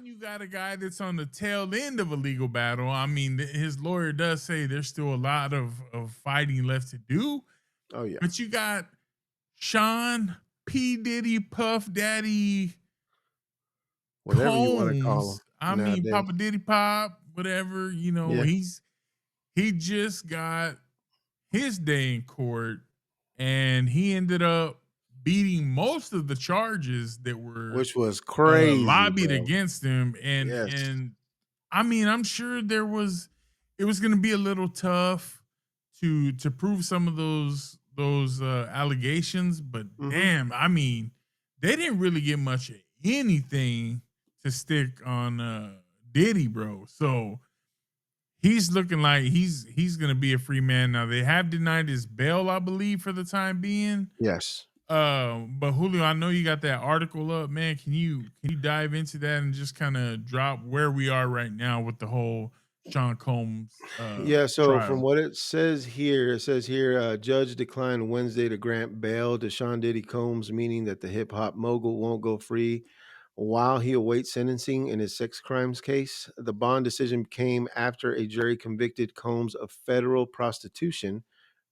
you got a guy that's on the tail end of a legal battle. I mean, his lawyer does say there's still a lot of fighting left to do, Oh yeah. but you got Sean P. Diddy, Puff Daddy Whatever you want to call Combs. I them mean, nowadays. Papa Diddy Pop, whatever, Yeah. he just got his day in court, and he ended up beating most of the charges that were Which was crazy, lobbied bro. against him. And Yes. I mean, I'm sure it was going to be a little tough to prove some of those allegations, but Mm-hmm. damn, I mean, they didn't really get much of anything to stick on Diddy, bro. So he's looking like he's gonna be a free man now. They have denied his bail, I believe, for the time being. Yes. But Julio, I know you got that article up, man. Can you dive into that and just kind of drop where we are right now with the whole Sean Combs Yeah, so from trial? what it says here, judge declined Wednesday to grant bail to Sean Diddy Combs, meaning that the hip hop mogul won't go free while he awaits sentencing in his sex crimes case. The bond decision came after a jury convicted Combs of federal prostitution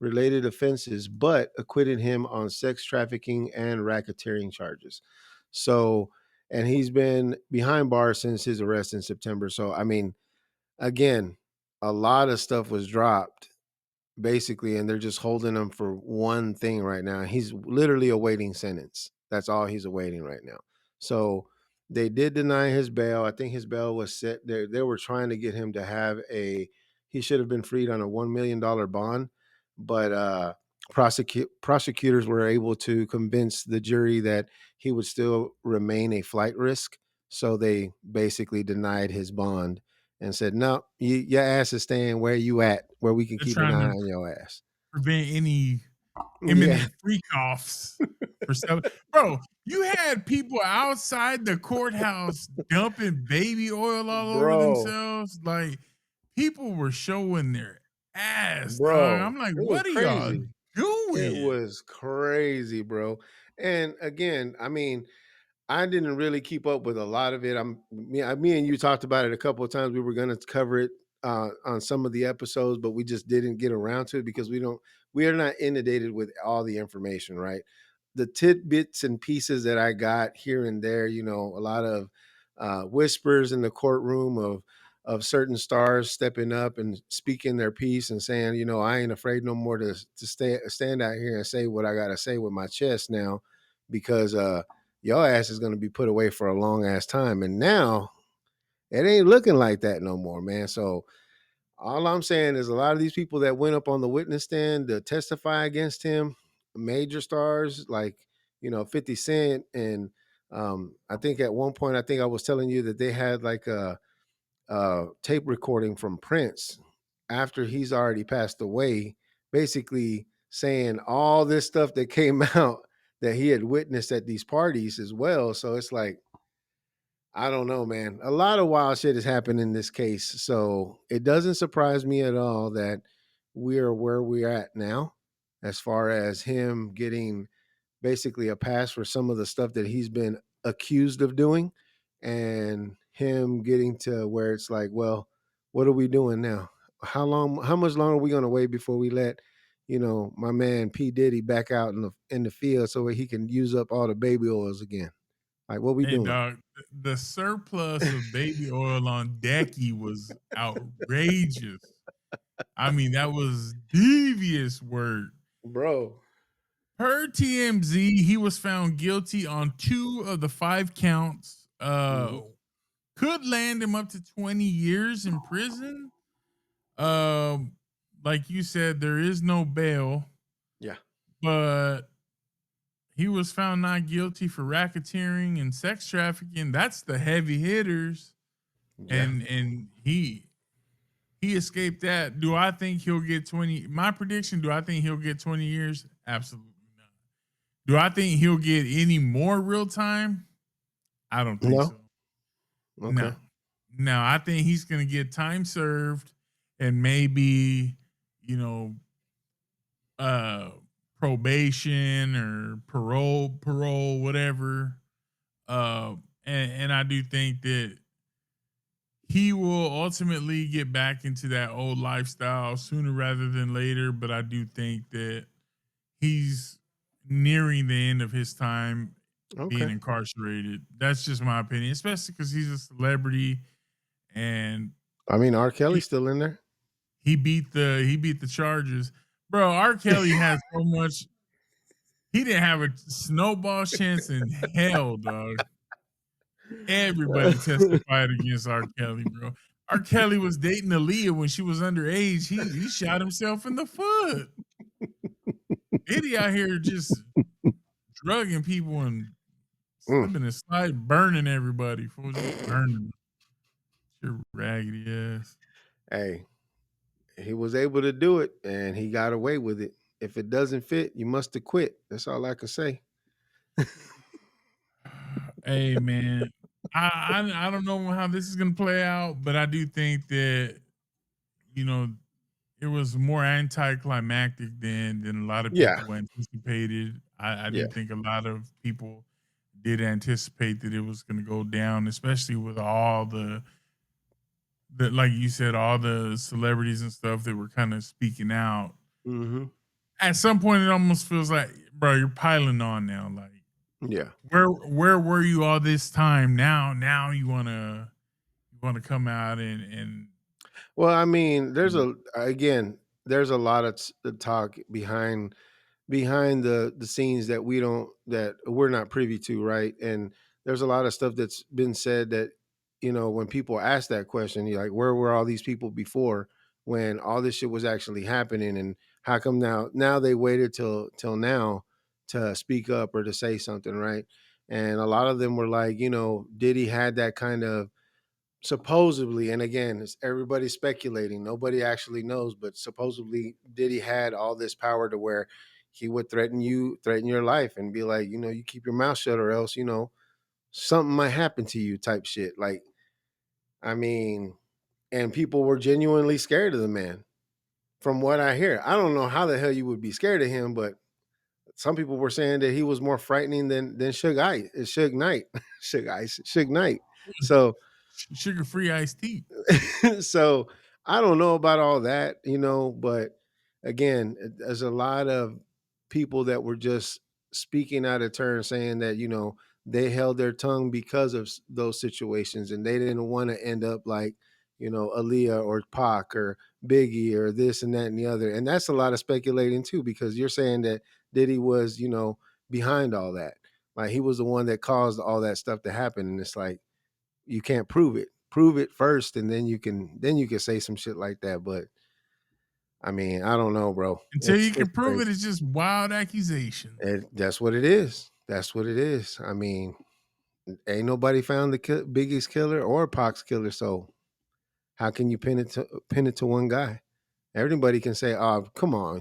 related offenses, but acquitted him on sex trafficking and racketeering charges. So, and he's been behind bars since his arrest in September. So, I mean, again, a lot of stuff was dropped basically, and they're just holding him for one thing right now. He's literally awaiting sentence. That's all he's awaiting right now. So they did deny his bail. I think his bail was set. They were trying to get him to have he should have been freed on a $1 million bond, but prosecutors were able to convince the jury that he would still remain a flight risk. So they basically denied his bond and said, "No, your ass is staying where you at, where we can They're keep an trying eye to on your ass." prevent any Yeah, imminent freak offs for selling. Bro, you had people outside the courthouse dumping baby oil all over bro, themselves. Like people were showing their ass, dog. bro, I'm like, it was what are y'all crazy. It doing? was crazy, bro. And again, I mean, I didn't really keep up with a lot of it. Me and you talked about it a couple of times. We were going to cover it on some of the episodes, but we just didn't get around to it because we are not inundated with all the information, right? The tidbits and pieces that I got here and there, a lot of whispers in the courtroom of certain stars stepping up and speaking their piece and saying, I ain't afraid no more to stand out here and say what I got to say with my chest now, because your ass is going to be put away for a long ass time. And now it ain't looking like that no more, man. So all I'm saying is a lot of these people that went up on the witness stand to testify against him, major stars like, 50 Cent. And I think at one point, I think I was telling you that they had like a tape recording from Prince after he's already passed away, basically saying all this stuff that came out that he had witnessed at these parties as well. So it's like, I don't know, man. A lot of wild shit has happened in this case. So it doesn't surprise me at all that we are where we're at now, as far as him getting basically a pass for some of the stuff that he's been accused of doing, and him getting to where it's like, well, what are we doing now? How much longer are we going to wait before we let, my man P. Diddy back out in the field so he can use up all the baby oils again? Like, what we Hey doing? dog, the surplus of baby oil on Decky was outrageous. I mean, that was devious work. Bro. Per TMZ, he was found guilty on 2 of the 5 counts. Mhm. Could land him up to 20 years in prison. Um, like you said, there is no bail, Yeah. but he was found not guilty for racketeering and sex trafficking. That's the heavy hitters, Yeah. and he escaped that. Do I think he'll get 20? My prediction: do I think he'll get 20 years? Absolutely not. Do I think he'll get any more real time? I don't think No? so. Okay. No, no. I think he's gonna get time served and maybe you know uh probation or parole, whatever. And I do think that he will ultimately get back into that old lifestyle sooner rather than later. But I do think that he's nearing the end of his time being Okay. incarcerated. That's just my opinion, especially because he's a celebrity and I mean, R. he, Kelly's still in there. he beat the charges. Bro, R. Kelly has so much. He didn't have a snowball chance in hell, dog. Everybody testified against R. Kelly, bro. R. Kelly was dating Aaliyah when she was underage. He shot himself in the foot. Diddy out here just drugging people and Mm. slipping and slide, burning everybody. Fool, just burning your raggedy ass. Hey, he was able to do it, and he got away with it. If it doesn't fit, you must have quit. That's all I can say. Hey man, I don't know how this is gonna play out, but I do think that you know it was more anticlimactic than a lot of Yeah, people anticipated. I yeah. do think a lot of people did anticipate that it was going to go down, especially with all the like you said, all the celebrities and stuff that were kind of speaking out. Hmm. At some point, it almost feels like, bro, you're piling on now. Like, Yeah. where were you all this time? Now you wanna come out and Well, I mean, there's mm, a again, there's a lot of talk behind the scenes that we're not privy to, right? And there's a lot of stuff that's been said that, when people ask that question, you're like, where were all these people before when all this shit was actually happening? And how come now they waited till now to speak up or to say something, right? And a lot of them were like, Diddy had that kind of supposedly, and again, it's everybody speculating, nobody actually knows, but supposedly Diddy had all this power to where he would threaten your life and be like, you keep your mouth shut or else, something might happen to you type shit. Like, I mean, and people were genuinely scared of the man. From what I hear, I don't know how the hell you would be scared of him, but some people were saying that he was more frightening than Suge Knight, Suge Knight. So sugar free iced tea. so I don't know about all that, but again, there's a lot of people that were just speaking out of turn saying that, they held their tongue because of those situations and they didn't want to end up like, Aaliyah or Pac or Biggie or this and that and the other. And that's a lot of speculating too, because you're saying that Diddy was, behind all that. Like he was the one that caused all that stuff to happen. And it's like, you can't prove it. Prove it first, and then you can say some shit like that. But I mean, I don't know, bro. Until It's you can it's prove it, crazy. it's just wild accusations. That's what it is. That's what it is. I mean, ain't nobody found the biggest killer or Pox killer. So how can you pin it to one guy? Everybody can say, "Oh, come on,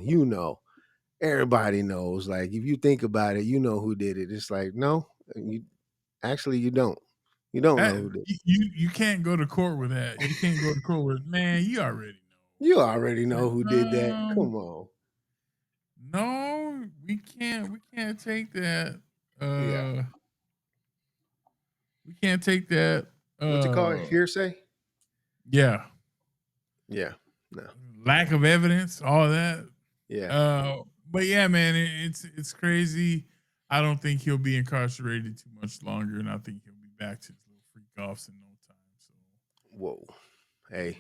Everybody knows. Like if you think about it, you know who did it." It's like no, you actually you don't. You don't know That who did. you can't go to court with that. You can't go to court with, man. You already You already know. know who did that. Come on. No, we can't. We can't take that. Yeah. Uh, we can't take that. What's it called? Uh, Hearsay? yeah, Yeah. No. lack of evidence, all that. Yeah. But yeah, man, it's crazy. I don't think he'll be incarcerated too much longer, and I think he'll be back to his little freak offs in no time. So Whoa. Hey,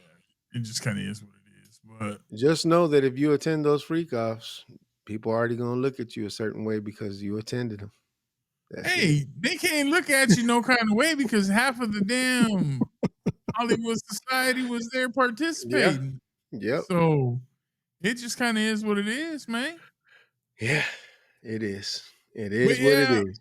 yeah, it just kind of is what it is. But just know that if you attend those freak offs, people are already gonna look at you a certain way because you attended them. That's it. hey, they can't look at you no kind of way because half of the damn Hollywood society was there Yeah. participating. Yep. So it just kind of is what it is, man. Yeah. It is. It But is what it yeah, is.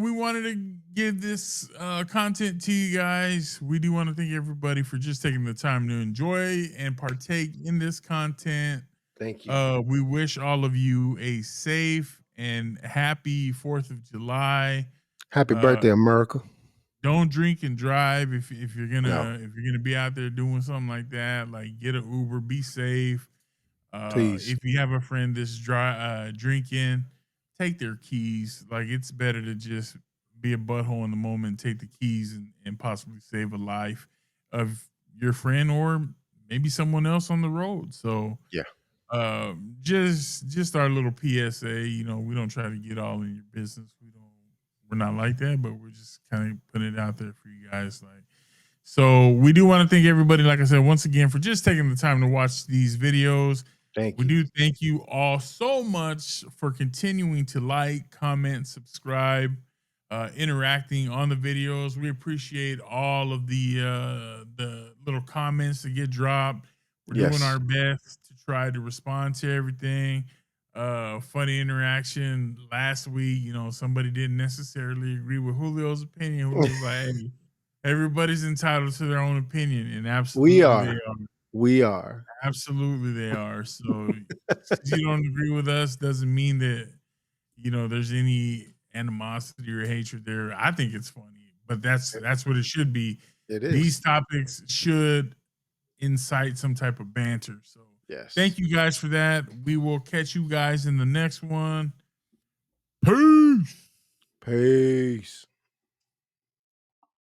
we wanted to give this content to you guys. We do want to thank everybody for just taking the time to enjoy and partake in this content. Thank you. We wish all of you a safe and happy 4th of July. Happy Uh, birthday, America. don't drink and drive if you're No, gonna be out there doing something like that. Like get an Uber, be safe. please. If you have a friend that's drinking, take their keys. Like it's better to just be a butthole in the moment, take the keys, and possibly save a life of your friend or maybe someone else on the road. So Yeah. just our little PSA. You know, we don't try to get all in your business. We're not like that, but we're just kind of putting it out there for you guys. Like, so we do want to thank everybody, like I said, once again, for just taking the time to watch these videos. Thank We you. do thank you all so much for continuing to like, comment, subscribe, interacting on the videos. We appreciate all of the little comments that get dropped. We're doing Yes. our best to try to respond to everything. Funny interaction last week. You know, somebody didn't necessarily agree with Julio's opinion. Julio's like, hey, everybody's entitled to their own opinion, and We absolutely they are. are. We are. Absolutely they are. So since you don't agree with us doesn't mean that you know there's any animosity or hatred there. I think it's funny, but that's what it should be. It These is. topics should incite some type of banter. So Yes. thank you guys for that. We will catch you guys in the next one. Peace. Peace.